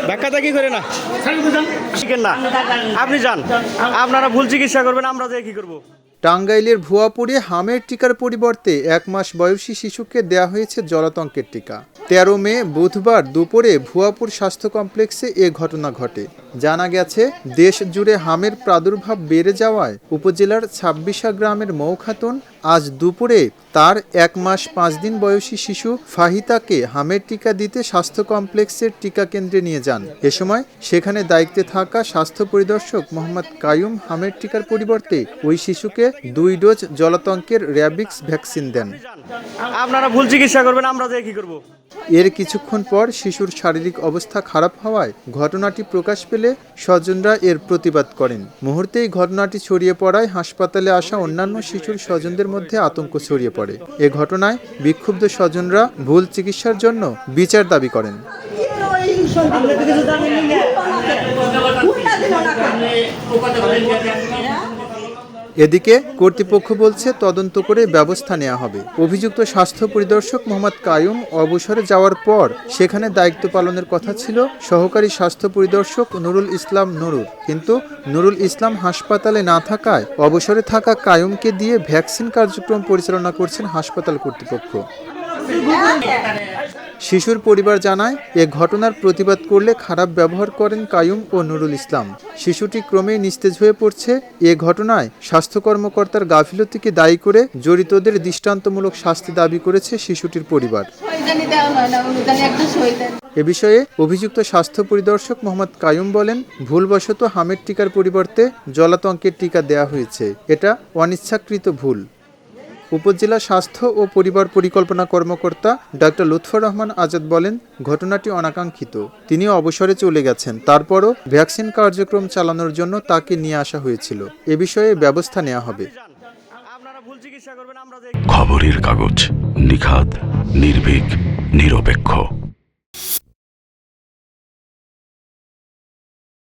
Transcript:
ব্যাখ্যাটা কি করে না শিখেন না, আপনি যান, আপনারা ভুল চিকিৎসা করবেন, আমরা যে কি করবো। টাঙ্গাইলের ভুয়াপুরে হামের টিকার পরিবর্তে 1 মাস বয়সী শিশুকে দেয়া হয়েছে জলাতঙ্কের টিকা। 13 মে বুধবার দুপুরে ভুয়াপুর স্বাস্থ্য কমপ্লেক্সে এ ঘটনা ঘটে। জানা গেছে, দেশ জুড়ে হামের প্রাদুর্ভাব বেড়ে যাওয়ায় উপজেলার 26 গ্রামের মৌ খাতুন আজ দুপুরে তার 1 মাস 5 দিন বয়সী শিশু ফাহিতাকে হামের টিকা দিতে স্বাস্থ্য কমপ্লেক্সের টিকা কেন্দ্রে নিয়ে যান। এ সময় সেখানে দায়িত্বে থাকা স্বাস্থ্য পরিদর্শক মোহাম্মদ কাইয়ুম হামের টিকার পরিবর্তে ওই শিশুকে 2 ডোজ জলাতঙ্কের র্যাবিক্স ভ্যাকসিন দেন। আপনারা ভুল চিকিৎসা করবেন, আমরা যে কি করবো। এর কিছুক্ষণ পর শিশুর শারীরিক অবস্থা খারাপ হওয়ায় ঘটনাটি প্রকাশ পেলে স্বজনরা এর প্রতিবাদ করেন। মুহূর্তেই ঘটনাটি ছড়িয়ে পড়ায় হাসপাতালে আসা অন্যান্য শিশুর স্বজনদের মধ্যে আতঙ্ক ছড়িয়ে পড়ে। এ ঘটনায় বিক্ষুব্ধ স্বজনরা ভুল চিকিৎসার জন্য বিচার দাবি করেন। এদিকে কর্তৃপক্ষ বলছে তদন্ত করে ব্যবস্থা নেওয়া হবে। অভিযুক্ত স্বাস্থ্য পরিদর্শক মোহাম্মদ কাইয়ুম অবসরে যাওয়ার পর সেখানে দায়িত্ব পালনের কথা ছিল সহকারী স্বাস্থ্য পরিদর্শক নুরুল ইসলাম নুরুর, কিন্তু নুরুল ইসলাম হাসপাতালে না থাকায় অবসরে থাকা কাইয়ুমকে দিয়ে ভ্যাকসিন কার্যক্রম পরিচালনা করছেন হাসপাতাল কর্তৃপক্ষ। শিশুর পরিবার জানায়, এ ঘটনার প্রতিবাদ করলে খারাপ ব্যবহার করেন কাইয়ুম ও নুরুল ইসলাম। শিশুটি ক্রমেই নিস্তেজ হয়ে পড়ছে। এ ঘটনায় স্বাস্থ্য কর্মকর্তার গাফিলতিকে দায়ী করে জড়িতদের দৃষ্টান্তমূলক শাস্তি দাবি করেছে শিশুটির পরিবার। এ বিষয়ে অভিযুক্ত স্বাস্থ্য পরিদর্শক মোহাম্মদ কাইয়ুম বলেন, ভুলবশত হামের টিকার পরিবর্তে জলাতঙ্কের টিকা দেয়া হয়েছে। এটা অনিচ্ছাকৃত ভুল। উপজেলা স্বাস্থ্য ও পরিবার পরিকল্পনা কর্মকর্তা ডাক্তার লুৎফর রহমান আজাদ বলেন, ঘটনাটি অনাকাঙ্ক্ষিত। তিনিও অবসরে চলে গেছেন, তারপরও ভ্যাকসিন কার্যক্রম চালানোর জন্য তাকে নিয়ে আসা হয়েছিল। এ বিষয়ে ব্যবস্থা নেওয়া হবে। খবরের কাগজ, নিখাত, নির্ভীক, নিরপেক্ষ।